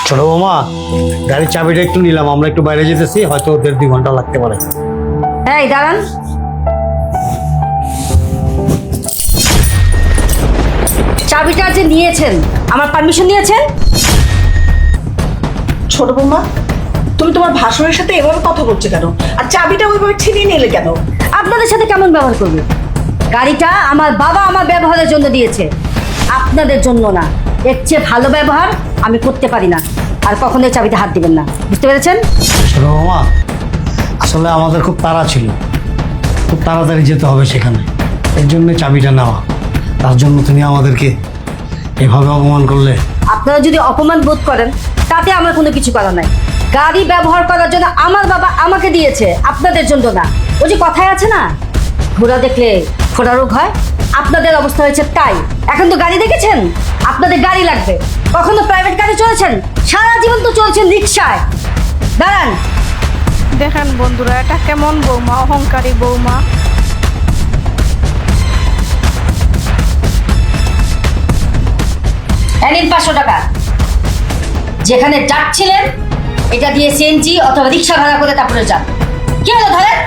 ছোট বৌমা, গাড়ির চাবিটা একটু নিলাম, আমরা একটু বাইরে যেতেছি, হয়তো 1.5-2 ঘন্টা লাগতে পারে। এই দাঁড়ান, চাবিটা যে নিয়েছেন আমার পারমিশন নিয়েছেন? ছোট বৌমা, তুমি তোমার ভাসুরের সাথে এভাবে কথা বলছো কেন? আর চাবিটা ওইভাবে ছিনিয়ে নিলে কেন? আপনাদের সাথে কেমন ব্যবহার করবে? গাড়িটা আমার বাবা আমার ব্যবহারের জন্য দিয়েছে, আপনাদের জন্য না। এর চেয়ে ভালো ব্যবহার আমি করতে পারি না। আর কখনোই চাবিতে হাত দিবেন না, বুঝতে পেরেছেন? ছোট বৌমা, আসলে আমাদের খুব তাড়া ছিল, খুব তাড়াতাড়ি যেতে হবে সেখানে, এর জন্য চাবিটা নেওয়া। তার জন্য তুমি আমাদেরকে এভাবে অপমান করলে। আপনারা যদি অপমান বোধ করেন তাতে আমার কোনো কিছু করার নাই। গাড়ি ব্যবহার করার জন্য আমার বাবা আমাকে দিয়েছে, আপনাদের জন্য না। ওই যে কথায় আছে না, ঘোড়া দেখলে ফোড়া রোগ হয়, আপনাদের অবস্থা হয়েছে তাই। এখন তো গাড়ি দেখেছেন, আপনাদের গাড়ি লাগবে। কখনো প্রাইভেট গাড়ি চলেছেন? সারা জীবন তো চলছেন রিক্সায়। দাঁড়ান, দেখেন বন্ধুরা, এটা কেমন বৌমা, অহংকারী বৌমা। নিন 500 টাকা। যেখানে যাচ্ছিলেন এটা দিয়ে সিএনজি অথবা রিক্সা ভাড়া করে তারপরে যান। কি হলো ধরেন?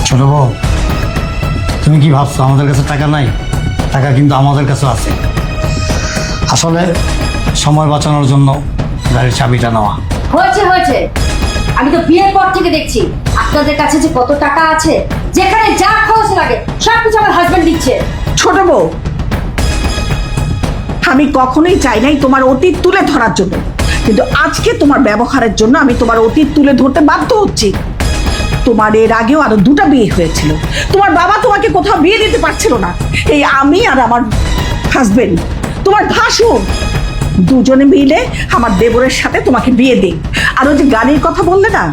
ছোট বউ, তুমি কি ভাবছো আমাদের কাছে টাকা নাই? টাকা কিন্তু আমাদের কাছে আছে। আসলে সময় বাঁচানোর জন্য গাড়ির চাবিটা নেওয়া। হয়েছে হয়েছে, আমি তো বিয়ের পর থেকে দেখছি আপনাদের কাছে যে কত টাকা আছে, যেখানে যা খরচ লাগে সব কিছু আমার হাজবেন্ড দিচ্ছে। ছোট বউ, আমি কখনোই চাই নাই তোমার অতীত তুলে ধরার জন্য, কিন্তু আজকে তোমার ব্যবহারের জন্য আমি তোমার অতীত তুলে ধরতে বাধ্য হচ্ছি। তোমার এর আগেও আরো 2টা বিয়ে হয়েছিল, তোমার বাবা তোমাকে কোথাও বিয়ে দিতে পারছিল না। এই আমি আর আমার হাজবেন্ড, তোমার ভাসুর, দুজনে মিলে আমার দেবরের সাথে তোমাকে বিয়ে দিই। আর ওই যে গাড়ির কথা বললে না,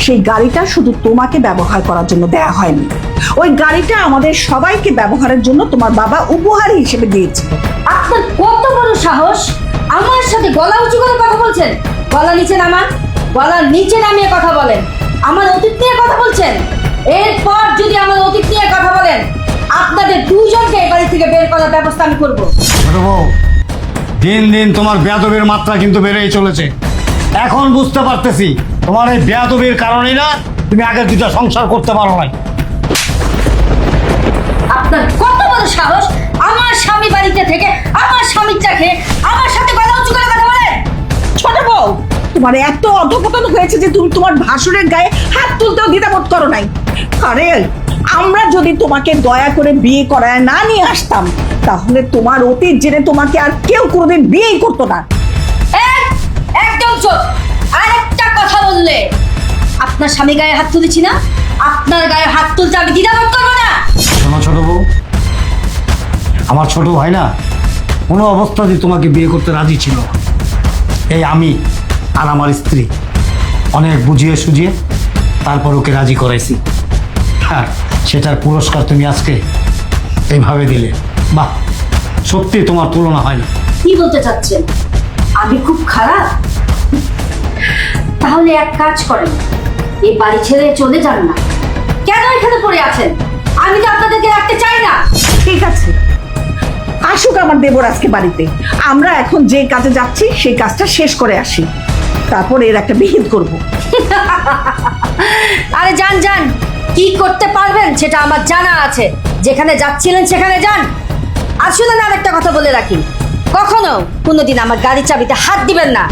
সেই গাড়িটা শুধু তোমাকে ব্যবহার করার জন্য দেয়া হয়নি, ওই গাড়িটা আমাদের সবাইকে ব্যবহারের জন্য তোমার বাবা উপহার হিসেবে দিয়েছিল। আপনার কত বড় সাহস, আমার সাথে গলা উঁচু করে কথা বলছেন? গলা নিচে নামান, গলা নিচে নামিয়ে কথা বলেন। আমার অতীত নিয়ে কথা বলছেন? এরপর যদি আমার অতীত নিয়ে কথা বলেন, আপনাদের দুজনকে এই বাড়ি থেকে বের করার ব্যবস্থা আমি করবো। ছোট বউ, দিন দিন তোমার বেয়াদবির মাত্রা কিন্তু বেড়েই চলেছে। এখন বুঝতে পারতেছি তোমার এই বেয়াদবির কারণেই না তুমি আগের 2টা সংসার করতে পারো নাই। আপনার কত বড় সাহস, আমার স্বামী বাড়িতে থেকে আমার স্বামীর চা খেয়ে আমার সাথে গলা উঁচু করে কথা বলেন? ছোট বউ, তোমার এত অধপতন হয়েছে যে তুমি তোমার ভাসুরের গায়ে হাত তুলতেও দ্বিধাবোধ করো নাই। আরে আমরা যদি তোমাকে দয়া করে বিয়ে করায় না নিয়ে আসতাম, তাহলে তোমার অতীত জেনে তোমাকে আর কেউ কোনোদিন বিয়েই করতো না। একদম চোখ। আরেকটা কথা বললে আপনার স্বামী গায়ে হাত তুলেছি না, আপনার গায়ে হাত তুলতে আমি দ্বিধাবোধ করবো না। শোনো ছোট বউ, আমার ছোট ভাই না কোনো অবস্থাতেই তোমাকে বিয়ে করতে রাজি ছিল না। এই আমি আর আমার স্ত্রী অনেক বুঝিয়ে সুঝিয়ে তারপর ওকে রাজি করাইছি। হ্যাঁ, সেটার পুরস্কার তুমি আজকে এইভাবে দিলে। বাহ, সত্যি তোমার তুলনা হয় না। কি বলতে চাচ্ছেন? আমি খুব খারাপ? তাহলে এক কাজ করেন, এই বাড়ি ছেড়ে চলে যান না। কেন এখানে পড়ে আছেন? আমি তো আপনাদেরকে রাখতে চাই না। ঠিক আছে, আসুক আমার দেবর আজকে বাড়িতে। আমরা এখন যে কাজে যাচ্ছি সেই কাজটা শেষ করে আসি, তারপর এর একটা বিহিত করব। আরে যান যান, কি করতে পারবেন সেটা আমার জানা আছে। যেখানে যাচ্ছিলেন সেখানে যান। আর শুনুন, আর একটা কথা বলে রাখি, কখনো কোনোদিন আমার গাড়ির চাবিতে হাত দিবেন না।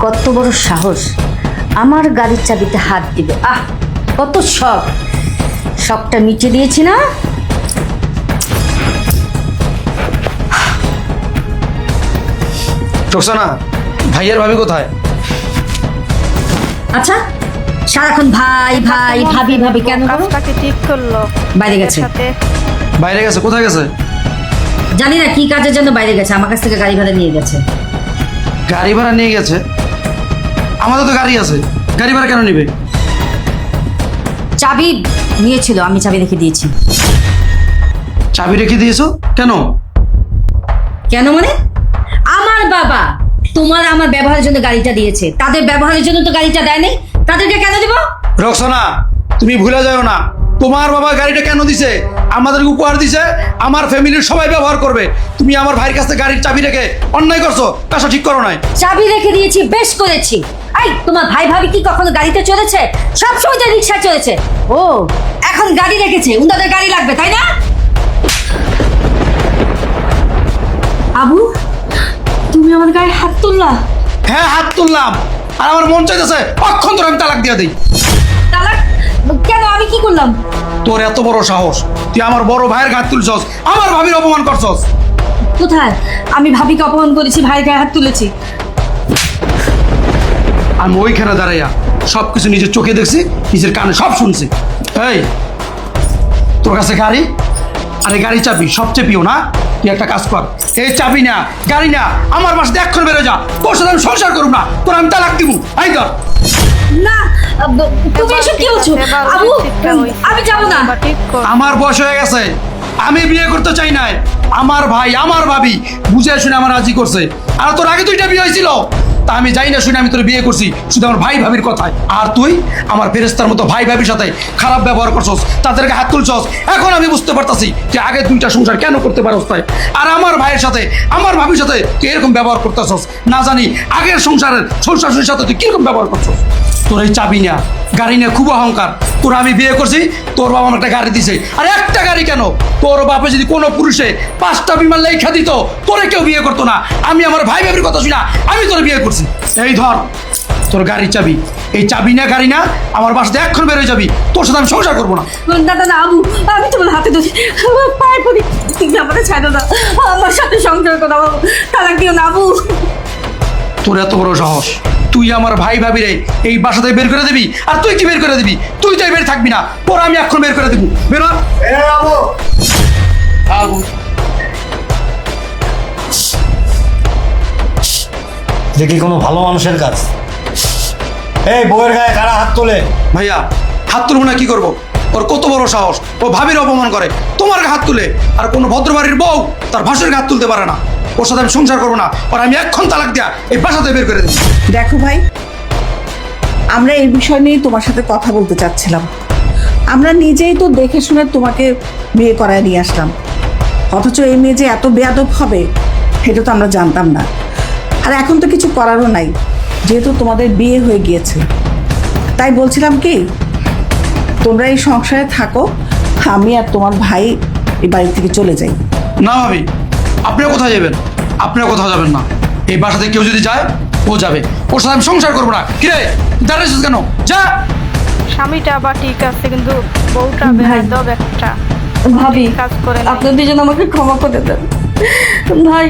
কত বড় সাহস, আমার গাড়ির চাবিতে হাত দিবে! কত শখ, শখটা মিটিয়ে দিয়েছি না। রোকসানা, ভাইয়ের ভাবি কোথায়? আচ্ছা, সারাক্ষণ ভাই ভাই ভাবি ভাবি কেন করো? কাজটাকে ঠিক করলো, বাইরে গেছে। সাথে বাইরে গেছে? কোথায় গেছে? জানি না কি কাজের জন্য বাইরে গেছে, আমার কাছ থেকে গাড়ি ভাড়া নিয়ে গেছে। গাড়ি ভাড়া নিয়ে গেছে? আমাদের তো গাড়ি আছে, গাড়ি ভাড়া কেন নিবে? চাবি নিয়েছিল, আমি চাবি রেখে দিয়েছি। চাবি রেখে দিয়েছো কেন? কেন মানে? আমার বাবা তোমার আমার ব্যবহারের জন্য গাড়িটা দিয়েছে, তাদের ব্যবহারের জন্য তো গাড়িটা দেয়নি, তাদেরকে কেন দিব? রক্সনা, তুমি ভুলে যাও না, তোমার বাবা গাড়িটা কেন দিছে? আমাদেরকে উপহার দিছে, আমার ফ্যামিলির সবাই ব্যবহার করবে। তুমি আমার ভাইয়ের কাছে গাড়ির চাবি রেখে অন্যায় করছো, কাজটা ঠিক করো নাই। চাবি রেখে দিয়েছি, বেশ করেছি। এই তোমার ভাই ভাবি কি কখনো গাড়িতে চলেছে? সবসময় তো রিক্সায় চলেছে। ও এখন গাড়ি রেখেছে, উনাদের গাড়ি লাগবে তাই না? আবু, তুমি আমার গায়ে হাত তুললা? হ্যাঁ, হাত তুললাম, আর আমার মন চাইতেছে অক্ষন্তর আমি তালাক দিয়ে দিই। তালাক? কেন, আমি কি করলাম? তোর এত বড় সাহস, তুই আমার বড় ভাইয়ের গায়ে হাত তুলছস, আমার ভাবির অপমান করছস। কোথায় আমি ভাবিকে অপমান করেছি, ভাইয়ের গায়ে হাত তুলেছি? আমি ওইখানে দাঁড়াইয়া সবকিছু নিজের চোখে দেখছি, নিজের কানে সব শুনছি। এই, তোর কাছে গাড়ি, আরে গাড়ি চাবি সবচেয়ে প্রিয় না? তুই একটা কাজ কর, এই চাবি না, গাড়ি না, আমার বাসাতে এক্ষণ বেরো যা। তোর সাথে আমি সংসার করব না, তোর আমি তালাক দিব। আই কর। না, তুমি এসব কি বলছো? আবু, আমি যাবো না। ঠিক কর। আমার বয়স হয়ে গেছে, আমি বিয়ে করতে চাই নাই। আমার ভাই, আমার ভাবি বুঝে শুনে আমার রাজি করছে। আর তোর আগে দুইটা বিয়ে হয়েছিল, তা আমি যাই না শুনে আমি তোর বিয়ে করছি শুধু আমার ভাই ভাবির কথায়। আর তুই আমার ফেরেস্তার মতো ভাই ভাবির সাথে খারাপ ব্যবহার করছস, তাদেরকে হাত তুলছস। এখন আমি বুঝতে পারতাছি তুই আগে দুইটা সংসার কেন করতে পারস তাই। আর আমার ভাইয়ের সাথে, আমার ভাবির সাথে তুই এরকম ব্যবহার করতেছস, না জানি আগের সংসারের শ্বশুরের সাথে তুই কিরকম ব্যবহার করছস। তোর এই চাবি না, গাড়ি নিয়ে খুব অহংকার। তোর আমি বিয়ে করছি, তোর বাবা আমার একটা গাড়ি দিছে। আর একটা গাড়ি কেন, তোর বাপে যদি কোনো পুরুষে 5টা বিমান লেখা দিত, তোরে কেউ বিয়ে করতো না। আমি আমার ভাই ভাবির কথা শুনা আমি তোর বিয়ে করছি। এই ধর তোর গাড়ির চাবি, এই চাবি না গাড়ি না, আমার বাসাতে এক্ষণ বেরোয় যাবি। তোর সাথে আমি সংসার করবো না। দাদা না আবু, আমি তোমার হাতে ধরি, আমার পায়ে পড়ি, তুমি আমাকে ছাড়ো না, আমার সাথে সংসার করো বাবু, তালাক দিও না আবু। তোর এত বড় সাহস, তুই আমার ভাই ভাবিরে এই বাসা থেকে বের করে দিবি? আর তুই কি বের করে দিবি? তুই তো বের থাকবি না, তোর আমি এখন বের করে দিবি। বেরো। যে কি কোনো ভালো মানুষের কাজ? এই বউয়ের গায়ে কারা হাত তোলে? ভাইয়া, হাত তুলবো না কি করবো? ওর কত বড় সাহস, ও ভাবির অপমান করে, তোমার গায়ে হাত তুলে। আর কোনো ভদ্রবাড়ির বউ তার ভাসুরের গায়ে হাত তুলতে পারে না। ওর সাথে আমি সংসার করবো না, ওর আমি এক্ষণ তালাক দেয়া এই বাসাতে বের করে দিবি। দেখো ভাই, আমরা এই বিষয় নিয়েই তোমার সাথে কথা বলতে চাচ্ছিলাম। আমরা নিজেই তো দেখে শুনে তোমাকে বিয়ে করায় নিয়ে আসলাম, অথচ এই মেয়ে যে এত বেয়াদব হবে সেটা তো আমরা জানতাম না। আর এখন তো কিছু করারও নাই, যেহেতু তোমাদের বিয়ে হয়ে গিয়েছে। তাই বলছিলাম কি, তোমরা এই সংসারে থাকো, আমি আর তোমার ভাই এই বাড়ি থেকে চলে যাই। না ভাবি, আপনিও কোথায় যাবেন? আপনিও কোথাও যাবেন না। এই বাসাতে কেউ যদি যায়, ও যাবে, ওর সাথে আমি সংসার করবো না। কিরে দাঁড়িয়েছিস কেন? যা। স্বামীটা আবার ঠিক আছে, কিন্তু বউটা বেয়াদব একটা। ভাবি, কাজ করে নাই। আপনার দুজন আমাকে ক্ষমা করে দেন। ভাই,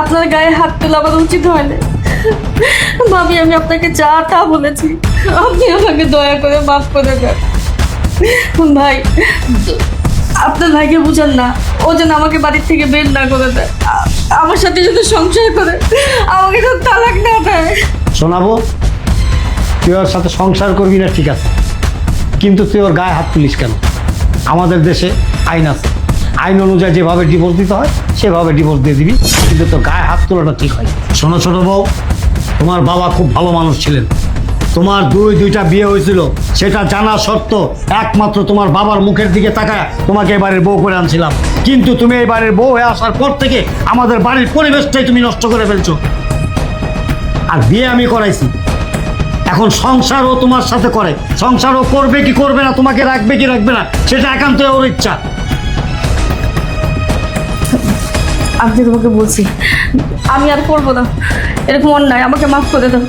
আপনার গায়ে হাত তোলা আমার উচিত হয়নি। ভাবি, আমি আপনাকে যা তা বলেছি, আপনি আমাকে দয়া করে মাফ করে দেন। ভাই, আপনার ভাইকে বুঝান না, ও যেন আমাকে বাড়ির থেকে বের না করে দেয়, আমার সাথে যদি সংসার করে আমাকে তো তালাক না দেয়। শোনাবো, তুই ওর সাথে সংসার করবি না ঠিক আছে, কিন্তু তুই ওর গায়ে হাত তুলিস কেন? আমাদের দেশে আইন আছে, আইন অনুযায়ী যেভাবে ডিভোর্স দিতে হয় সেভাবে ডিভোর্স দিয়ে দিবি, কিন্তু তোর গায়ে হাত তোলাটা ঠিক হয়। শোনো ছোট বউ, তোমার বাবা খুব ভালো মানুষ ছিলেন। তোমার দুইটা বিয়ে হয়েছিল, সেটা জানা সত্ত্বেও একমাত্র তোমার বাবার মুখের দিকে তাকায় তোমাকে এবারের বউ করে আনছিলাম। কিন্তু তুমি এই বাড়ির বউ হয়ে আসার পর থেকে আমাদের বাড়ির পরিবেশটাই তুমি নষ্ট করে ফেলছো। আর বিয়ে আমি করাইছি, এখন সংসারও তোমার সাথে করে, সংসারও করবে কি করবে না, তোমাকে রাখবে কি রাখবে না, সেটা একান্ত ওর ইচ্ছা। আমি তোমাকে বলছি, আমি আর করবো না এরকম অন্যায়, আমাকে মাফ করে দাও।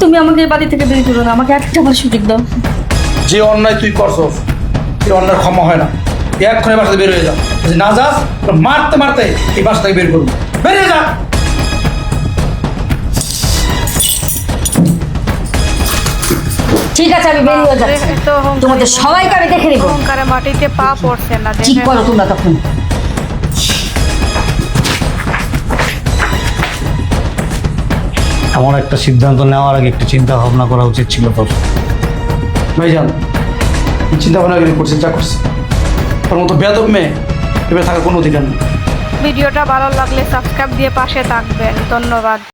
তুমি আমাকে এই বাড়ি থেকে বের করো না, আমাকে একটা বার সুযোগ দাও। যে অন্যায় তুই করছস, সেই অন্যায় ক্ষমা হয় না। এক্ষণ এই বাসা থেকে বের হয়ে যা। যদি না যাস, মারতে মারতে এই বাসা থেকে বের করবো। বেরিয়ে যা। ঠিক আছে, আমি বেরিয়ে যাচ্ছি, তো অহংকারী তোমাদের সবাইকে আমি দেখে নিব। অহংকারে মাটিতে পা পড়ছে না। ঠিক দেখেন। করো তোমরা তখন। এমন একটা সিদ্ধান্ত নেওয়ার আগে একটু চিন্তা ভাবনা করা উচিত ছিল তোর। ভাইজান, চিন্তা ভাবনা করে করছে যা করছে, ওর মতো বেয়াদব মেয়ে এবার থাকার কোনো অধিকার নেই। ভিডিওটা ভালো লাগলে সাবস্ক্রাইব দিয়ে পাশে থাকবেন। ধন্যবাদ।